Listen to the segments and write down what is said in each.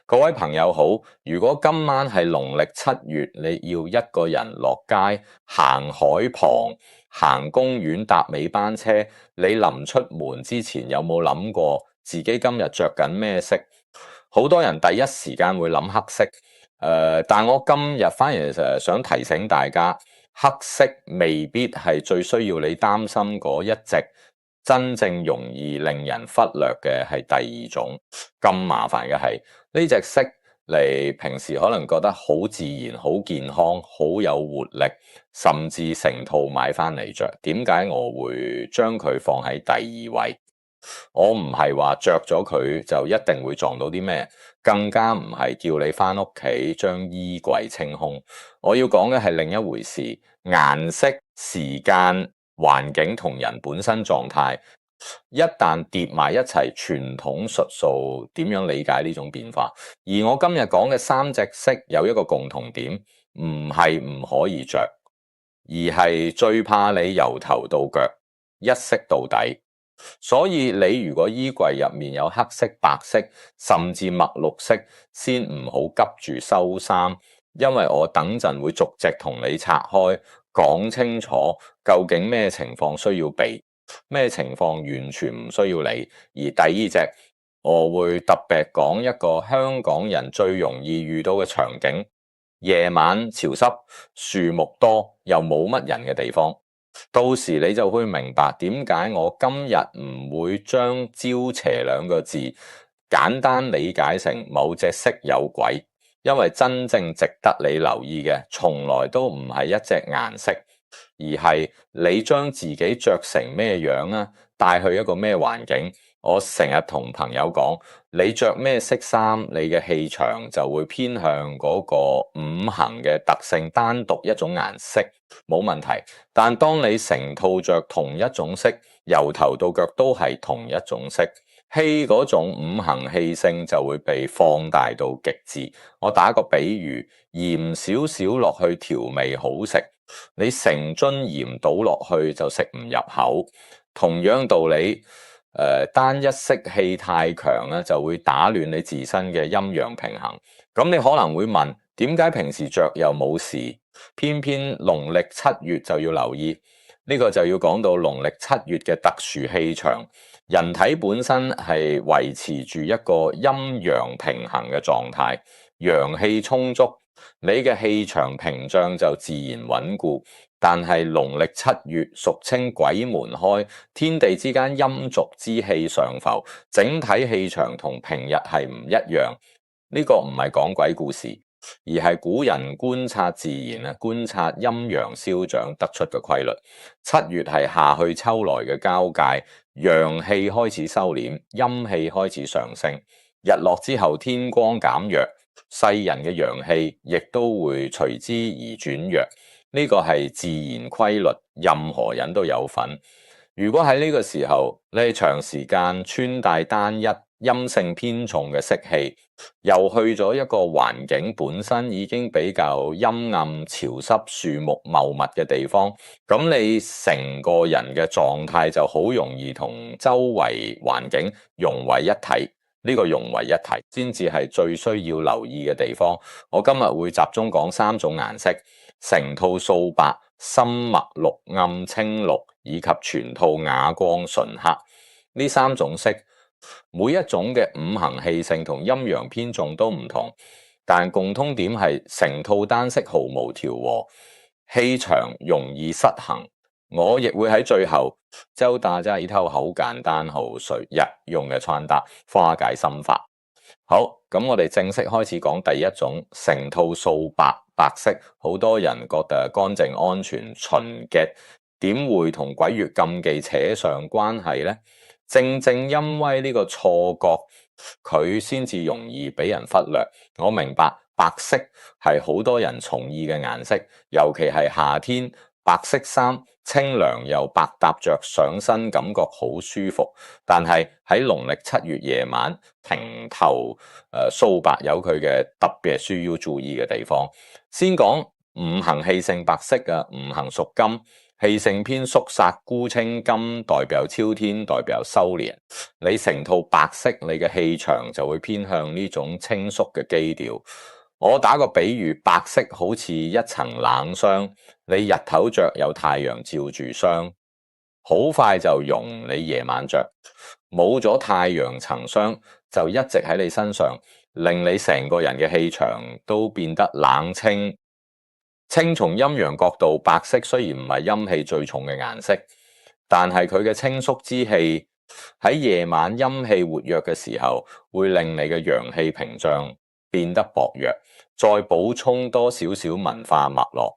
各位朋友好，如果今晚係農曆7月，你要一個人落街行海旁、行公園搭尾班車，你臨出門之前有冇諗過自己今日着緊咩色？好多人第一時間會諗黑色，但我今日反而想提醒大家，黑色未必係最需要你擔心嗰一隻，真正容易令人忽略嘅係第二種。咁麻煩嘅係呢隻色，你平時可能覺得好自然、好健康、好有活力，甚至成套買翻嚟着。點解我會將佢放喺第二位？我唔係話着咗佢就一定會撞到啲咩，更加唔係叫你翻屋企將衣櫃清空。我要講嘅係另一回事，顏色、時間、環境同人本身狀態一旦疊埋一齊，傳統術數點樣理解呢種變化？而我今日講嘅3隻色有一個共同點，唔係唔可以着，而係最怕你由頭到腳一色到底。所以你如果衣櫃入面有黑色、白色，甚至墨綠色，先唔好急住收衫，因為我等陣會逐隻同你拆開，講清楚究竟咩情況需要避，咩情況完全唔需要理。而第二隻，我會特別講一個香港人最容易遇到嘅場景：夜晚潮濕、樹木多又冇乜人嘅地方。到時你就會明白點解我今日唔會將招邪2個字簡單理解成某隻色有鬼，因為真正值得你留意嘅從來都唔係一隻顏色，而係你將自己着成咩樣啊，帶去一個咩環境。我成日同朋友講，你着咩色衫，你嘅氣場就會偏向嗰個5行嘅特性，單獨一種顏色冇問題。但當你成套着同一種色，由頭到腳都係同一種色，氣嗰種5行氣性就會被放大到極致。我打個比喻，鹽少少落去調味好食，你成樽鹽倒落去就食唔入口。同樣道理，單一色氣太強咧，就會打亂你自身嘅陰陽平衡。咁你可能會問，點解平時着又冇事，偏偏農曆7月就要留意？呢個就要講到農曆7月嘅特殊氣場。人體本身係維持住一個陰陽平衡嘅狀態，陽氣充足，你嘅氣場屏障就自然穩固。但係農曆7月俗稱鬼門開，天地之間陰濁之氣上浮，整體氣場同平日係唔一樣。呢個唔係講鬼故事，而係古人觀察自然啊，觀察陰陽消長得出嘅規律。7月係夏去秋來嘅交界，陽氣開始收斂，陰氣開始上升。日落之後，天光減弱，世人嘅陽氣亦都會隨之而轉弱。呢個係自然規律，任何人都有份。如果喺呢個時候你係長時間穿戴單一陰性偏重嘅色氣，又去咗一個環境本身已經比較陰暗、潮濕、樹木茂密嘅地方，咁你成個人嘅狀態就好容易同周圍環境融為一體。呢個融為一體先至係最需要留意嘅地方。我今日會集中講3種顏色：成套素白、深墨綠、暗青綠，以及全套啞光純黑。呢3種色，每一種嘅5行氣性同陰陽偏重都唔同，但共通點係成套單色毫無調和，氣場容易失衡。我亦會喺最後教大家一套好簡單、好日用嘅穿搭化解心法。好，咁我哋正式開始講第一種，成套素白白色。好多人覺得乾淨、安全、純潔，點會同鬼月禁忌扯上關係呢？正正因為呢個錯覺，佢先至容易俾人忽略。我明白白色係好多人從意嘅顏色，尤其係夏天，白色衫清涼又百搭着上身，感覺好舒服。但係喺農曆7月夜晚，平頭素白有佢嘅特別需要注意嘅地方。先講5行氣性白色嘅，5行屬金，氣性偏肅殺孤清金，代表超天，代表修煉。你成套白色，你嘅氣場就會偏向呢種清肅嘅基調。我打個比喻，白色好似一層冷霜，你日頭着有太陽照住霜，好快就溶，你夜晚着冇咗太陽層霜，就一直喺你身上，令你成個人嘅氣場都變得冷清。清從陰陽角度，白色雖然唔係陰氣最重嘅顏色，但係佢嘅清肅之氣喺夜晚陰氣活躍嘅時候，會令你嘅陽氣屏障變得薄弱。再補充多少少文化脈絡。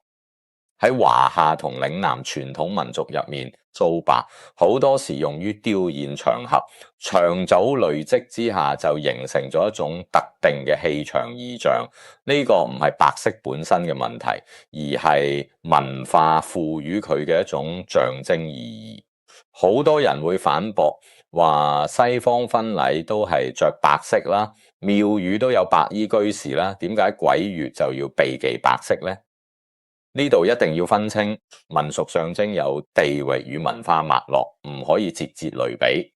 喺華夏同嶺南傳統民族入面，素白好多時用於吊唁場合，長久累積之下就形成咗一種特定嘅氣場意象。呢個唔係白色本身嘅問題，而係文化賦予佢嘅一種象徵意義。好多人會反駁話西方婚禮都係着白色啦，廟宇都有白衣居士啦，點解鬼月就要避忌白色呢？呢度一定要分清民俗象徵有地域與文化脈絡，唔可以節節類比。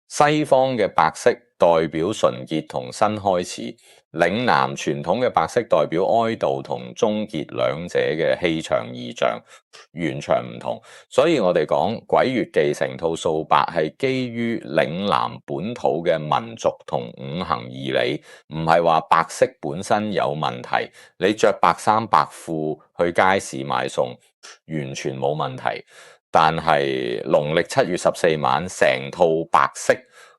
西方嘅白色代表純潔同新開始，嶺南傳統嘅白色代表哀悼同終結，兩者嘅氣場意象完全唔同。所以我哋講鬼月記成套素白係基於嶺南本土嘅民族同五行義理，唔係話白色本身有問題。你着白衫白褲去街市買餸完全冇問題。但係農曆7月14晚成套白色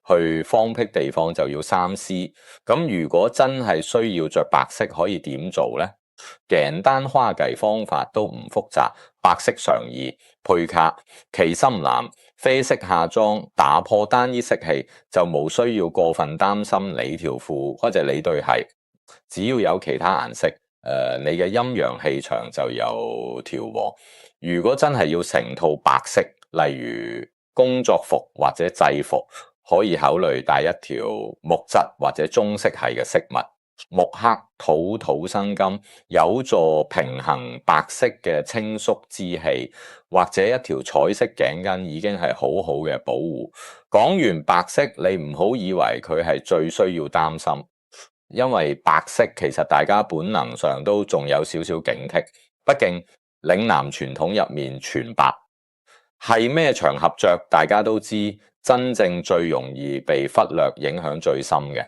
去荒僻地方就要三思。咁如果真係需要着白色，可以點做呢？簡單花計方法都唔複雜，白色上衣配卡旗深藍啡色下裝，打破單一色氣，就冇需要過分擔心你條褲或者你對鞋，只要有其他顏色，你嘅陰陽氣場就有調和。如果真係要成套白色，例如工作服或者制服，可以考慮帶一條木質或者中式系嘅飾物。木克土土生金，有助平衡白色嘅清肅之氣，或者一條彩色頸巾已經係好好嘅保護。講完白色，你唔好以為佢係最需要擔心，因為白色其實大家本能上都仲有少少警惕，畢竟嶺南傳統入面全白，係咩場合着大家都知。真正最容易被忽略、影響最深嘅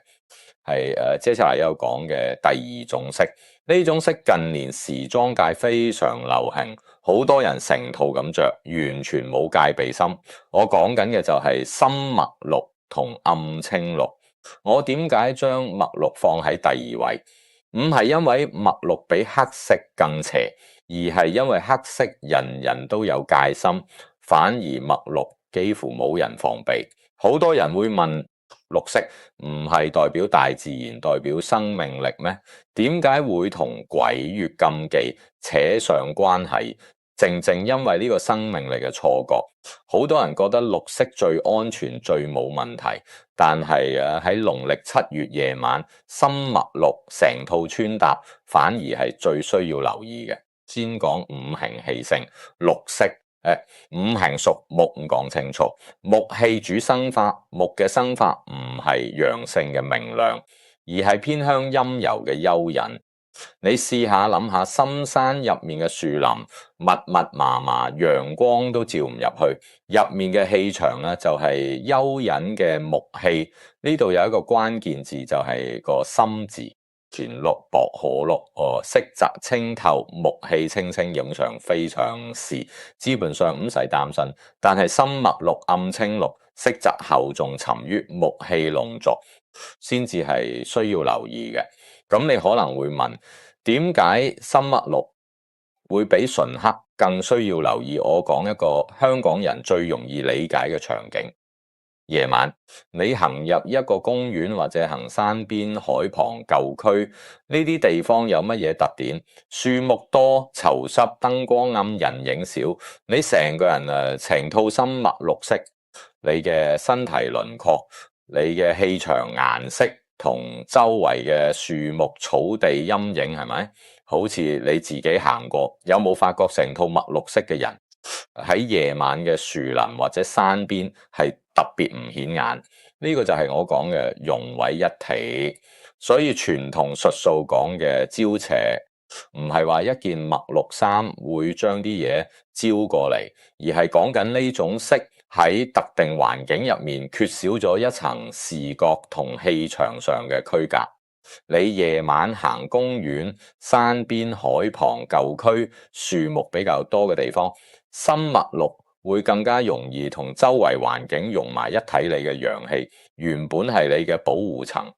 係接下來有講嘅第二種色。呢種色近年時裝界非常流行，好多人成套咁着，完全冇戒備心。我講緊嘅就係深墨綠同暗青綠。我點解將墨綠放喺第二位？唔係因為墨綠比黑色更邪，而係因為黑色人人都有戒心，反而墨綠幾乎冇人防備。好多人會問，綠色唔係代表大自然、代表生命力咩？點解會同鬼月禁忌扯上關係？正正因為呢個生命力嘅錯覺，好多人覺得綠色最安全、最冇問題，但係喺農曆7月夜晚，深墨綠成套穿搭反而係最需要留意嘅。先講五行氣性，綠色五行屬木，唔講清楚。木氣主生發，木嘅生發唔係陽性嘅明亮，而係偏向陰柔嘅幽隱。你試下諗下，深山入面嘅樹林密密麻麻，陽光都照唔入去，入面嘅氣場咧就係幽隱嘅木氣。呢度有一個關鍵字就係個深字，全綠薄荷綠，色澤清透，木氣清清，影相非常是，基本上唔使擔心。但係深墨綠、暗青綠，色澤厚重沉郁，木氣濃濁，先至係需要留意嘅。咁你可能會問，點解深墨綠會比純黑更需要留意？我講一個香港人最容易理解嘅場景：夜晚你行入一個公園或者行山邊、海旁、舊區，呢啲地方有乜嘢特點？樹木多、潮濕、燈光暗、人影少，你成個人成套深墨綠色，你嘅身體輪廓、你嘅氣場顏色，同周圍嘅樹木、草地、陰影係咪？好似你自己行過，有冇發覺成套墨綠色嘅人喺夜晚嘅樹林或者山邊係特別唔顯眼。呢個就係我講嘅融為一體。所以傳統術數講嘅招邪，唔係話一件墨綠衫會將啲嘢招過嚟，而係講緊呢種色喺特定環境入面缺少咗一層視覺同氣場上嘅區隔。你夜晚行公園、山邊、海旁、舊區、樹木比較多嘅地方，深墨綠會更加容易同周圍環境融埋一體。你嘅陽氣原本係你嘅保護層，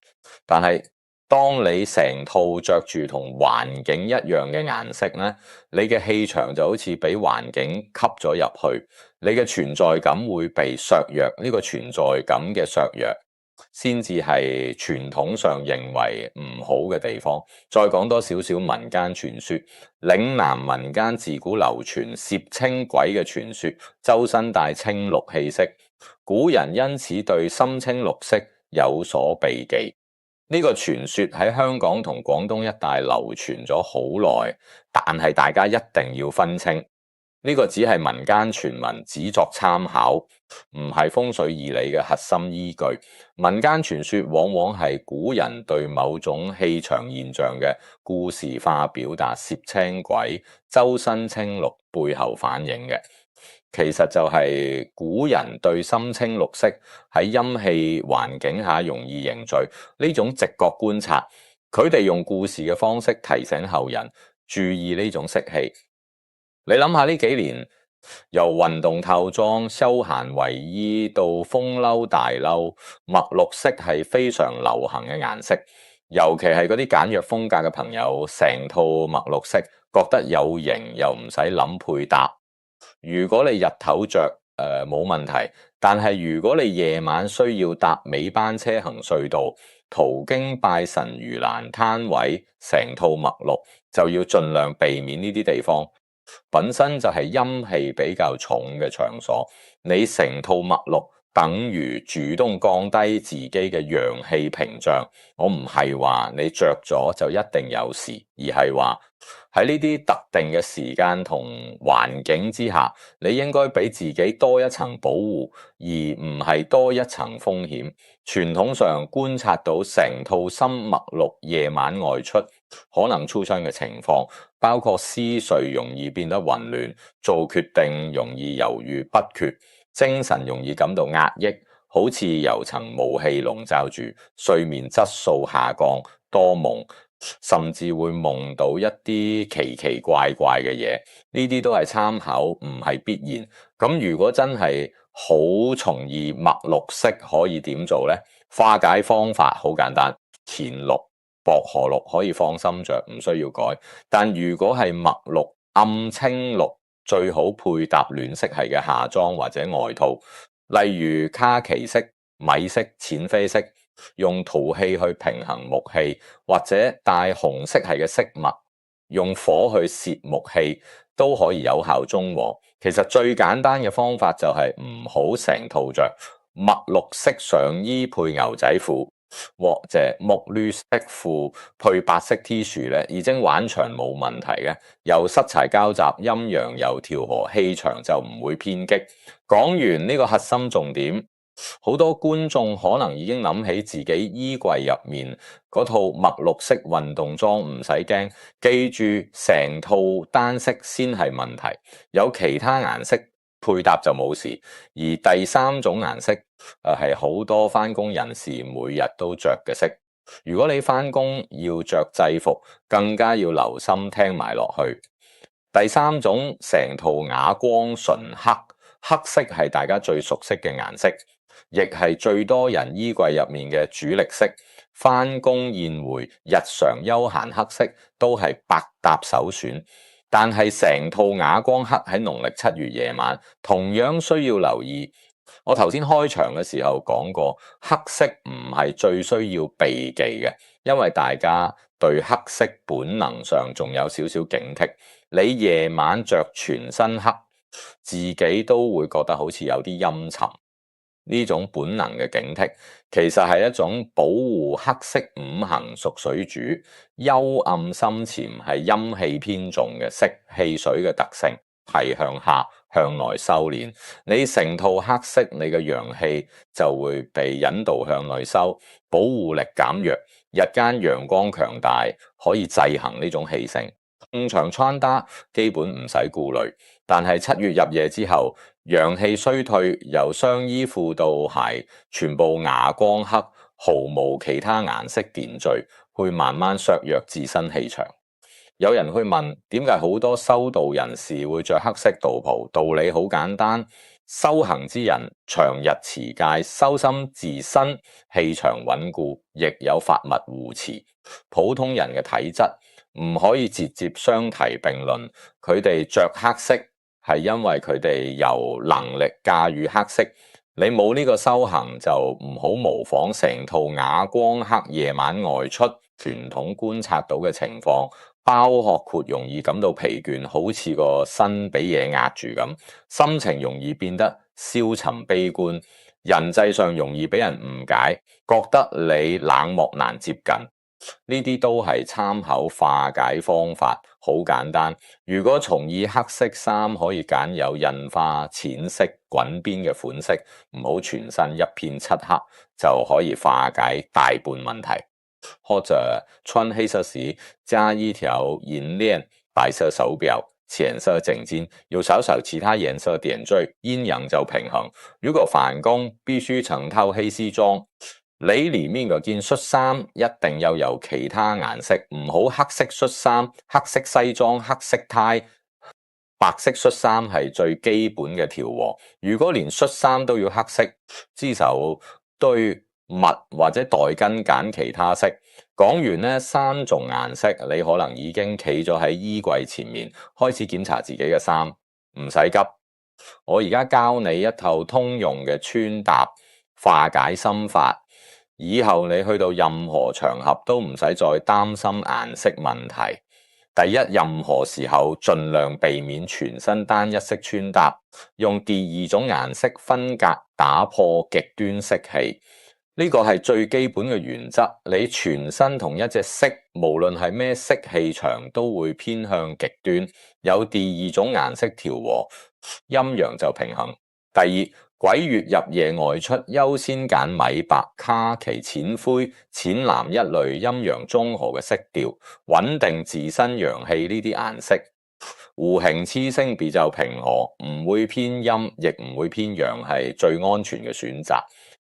但係當你成套着住同環境一樣嘅顏色呢，你嘅氣場就好似俾環境吸咗入去，你嘅存在感會被削弱。呢個存在感嘅削弱先至係傳統上認為唔好嘅地方。再講多少少民間傳說，嶺南民間自古流傳攝青鬼嘅傳說，周身帶青綠氣息，古人因此對深青綠色有所避忌。呢個傳說喺香港同廣東一帶流傳咗好耐，但係大家一定要分清。呢個只係民間傳聞，只作參考，唔係風水義理嘅核心依據。民間傳說往往係古人對某種氣場現象嘅故事化表達，攝青鬼、周身青綠背後反映嘅，其實就係古人對深青綠色喺陰氣環境下容易凝聚呢種直覺觀察，佢哋用故事嘅方式提醒後人注意呢種色氣。你諗下呢幾年，由運動套裝、休閒衛衣到風褸大褸，墨綠色係非常流行嘅顏色。尤其係嗰啲簡約風格嘅朋友，成套墨綠色覺得有型又唔使諗配搭。如果你日頭着冇問題，但係如果你夜晚需要搭尾班車行隧道，途經拜神盂蘭攤位，成套墨綠就要盡量避免呢啲地方。本身就係陰氣比較重嘅場所，你成套墨綠等於主動降低自己嘅陽氣屏障。我唔係話你着咗就一定有事，而係話喺呢啲特定嘅時間同環境之下，你應該俾自己多一層保護，而唔係多一層風險。傳統上觀察到成套深墨綠夜晚外出可能出生嘅情況，包括思緒容易變得混亂，做決定容易猶豫不決，精神容易感到壓抑，好似由層霧氣籠罩住，睡眠質素下降，多夢，甚至會夢到一啲奇奇怪怪嘅嘢。呢啲都係參考，唔係必然。咁如果真係好從意墨綠色，可以點做呢？化解方法好簡單，淺綠、薄荷綠可以放心着，唔需要改。但如果係墨綠、暗青綠，最好配搭暖色系嘅夏裝或者外套，例如卡其色、米色、淺啡色，用土氣去平衡木氣，或者帶紅色系嘅飾物，用火去泄木氣，都可以有效中和。其實最簡單嘅方法就係唔好成套着墨綠色上衣配牛仔褲，或者木綠色褲配白色 T 恤咧，已經玩場冇問題嘅。又濕柴交集，陰陽又調和，氣場就唔會偏激。講完呢個核心重點，好多觀眾可能已經諗起自己衣櫃入面嗰套墨綠色運動裝，唔使驚，記住成套單色先係問題，有其他顏色配搭就冇事。而第三種顏色係好多返工人士每日都着嘅色。如果你返工要着制服，更加要留心聽埋落去。第三種，成套啞光純黑，黑色係大家最熟悉嘅顏色，亦係最多人衣櫃入面嘅主力色。返工宴會、日常休閒黑色都係百搭首選。但係成套啞光黑喺農曆7月夜晚同樣需要留意。我頭先開場嘅時候講過，黑色唔係最需要避忌嘅，因為大家對黑色本能上仲有少少警惕。你夜晚着全身黑，自己都會覺得好似有啲陰沉。呢種本能嘅警惕，其實係一種保護。黑色五行屬水主，幽暗深潛係陰氣偏重嘅色，氣水嘅特性。係向下向內收斂。你成套黑色，你嘅陽氣就會被引導向內收，保護力減弱。日間陽光強大，可以制衡呢種氣性。通常穿搭基本唔使顧慮，但係7月入夜之後，陽氣衰退，由上衣褲到鞋，全部啞光黑，毫無其他顏色點綴，會慢慢削弱自身氣場。有人去問，點解好多修道人士會着黑色道袍？道理好簡單，修行之人長日持戒，修心自身，氣場穩固，亦有法物護持。普通人嘅體質唔可以直接相提並論，佢哋着黑色係因為佢哋有能力駕馭黑色。你冇呢個修行，就唔好模仿成套啞光黑夜晚外出傳統觀察到嘅情況。包括容易感到疲倦，好似個身俾嘢壓住咁，心情容易變得消沉悲觀，人際上容易俾人誤解，覺得你冷漠難接近。呢啲都係參考化解方法，好簡單。如果從以黑色衫，可以揀有印花淺色滾邊嘅款式，唔好全身一片漆黑，就可以化解大半問題。或者穿黑色時加一條銀鏈，白色手錶，淺色頸巾，有少少其他顏色點綴，陰陽就平衡。如果返工必須成套黑西裝，你裏面嗰件恤衫一定要有其他顏色，唔好黑色恤衫、黑色西裝、黑色呔。白色恤衫係最基本嘅調和。如果連恤衫都要黑色，至少對襪或者袋巾揀其他色。講完呢3種顏色，你可能已經企咗喺衣櫃前面，開始檢查自己嘅衫。唔使急，我而家教你一套通用嘅穿搭化解心法。以後你去到任何場合都唔使再擔心顏色問題。第一，任何時候盡量避免全身單一色穿搭，用第2種顏色分隔，打破極端色氣。呢個係最基本嘅原則，你全身同一隻色，無論係咩色氣場，都會偏向極端。有第2種顏色調和，陰陽就平衡。第2，鬼月入夜外出，優先揀米白、卡其、淺灰、淺藍一類陰陽中和嘅色調，穩定自身陽氣。呢啲顏色五行七星比較平和，唔會偏陰，亦唔會偏陽，係最安全嘅選擇。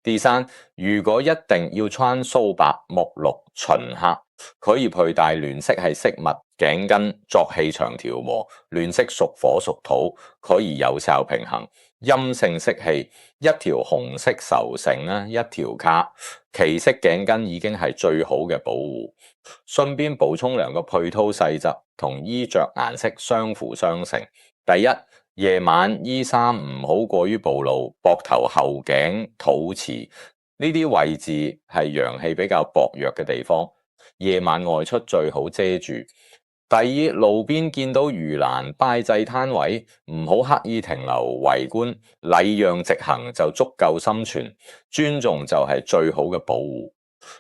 第3，如果一定要穿蘇白、木綠、純黑，可以佩戴暖色係飾物、頸巾作氣場調和。暖色屬火屬土，可以有效平衡陰性色氣。一條紅色壽繩，一條卡其色頸巾已經係最好嘅保護。順便補充2個配套細則，同衣着顏色相輔相成。第一，夜晚衣衫唔好過於暴露，膊頭、後頸、肚臍呢啲位置係陽氣比較薄弱嘅地方，夜晚外出最好遮住。第二，路邊見到盂蘭拜祭攤位，唔好刻意停留圍觀，禮讓直行就足夠心存，尊重就係最好嘅保護。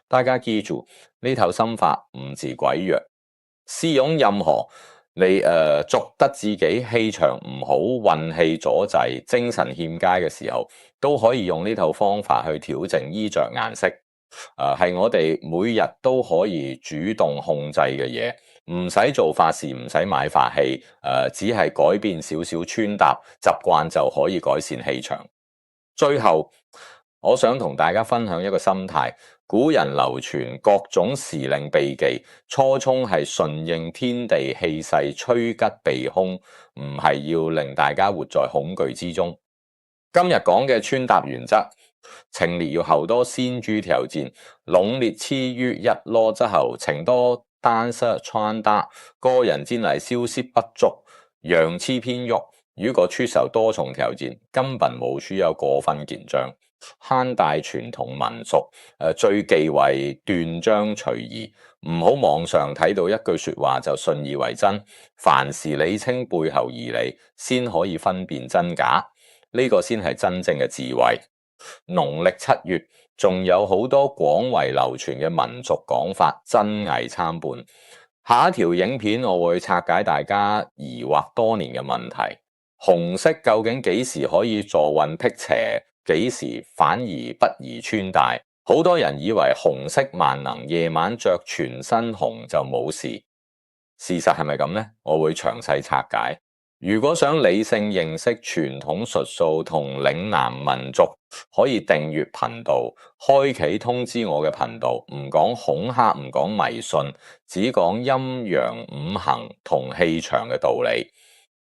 大家記住呢套心法唔治鬼藥，試用任何你覺得自己氣場唔好、運氣阻滯、精神欠佳嘅時候，都可以用呢套方法去調整衣着顏色。係我哋每日都可以主動控制嘅嘢，唔使做法事，唔使買法器，只係改變少少穿搭習慣就可以改善氣場。最後，我想同大家分享一個心態。古人流傳各種時令避忌，初衷係順應天地氣勢，趨吉避凶，唔係要令大家活在恐懼之中。今日講嘅穿搭原則，請你要好多先決條件，濃烈次於一囉之後，請多單色穿搭，個人戰力消息不足，陽氣偏弱。如果出售多重條件，根本冇需要過分緊張。慳帶傳統民俗，最忌諱斷章取義，唔好網上睇到一句說話就信以為真。凡事理清背後義理，先可以分辨真假，呢個先係真正嘅智慧。農曆7月仲有好多廣為流傳嘅民俗講法，真偽參半。下一條影片我會拆解大家疑惑多年嘅問題。紅色究竟幾時可以助運辟邪，幾時反而不宜穿戴？好多人以為紅色萬能，夜晚着全身紅就冇事。事實係咪咁呢？我會詳細拆解。如果想理性認識傳統術數同嶺南民俗，可以訂閱頻道，開啟通知我嘅頻道，唔講恐嚇，唔講迷信，只講陰陽五行同氣場嘅道理。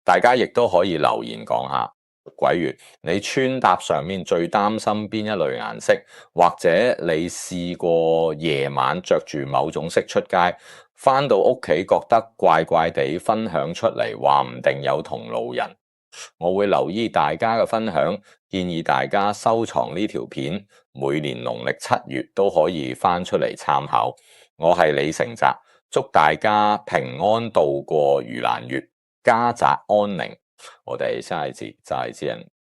大家亦都可以留言講下，鬼月你穿搭上面最擔心邊一類顏色，或者你試過夜晚着住某種色出街，返到屋企覺得怪怪地，分享出嚟，話唔定有同路人。我會留意大家嘅分享，建議大家收藏呢條片，每年農曆7月都可以翻出嚟參考。我係李成澤，祝大家平安度過盂蘭月，家宅安寧。我哋下一集再見。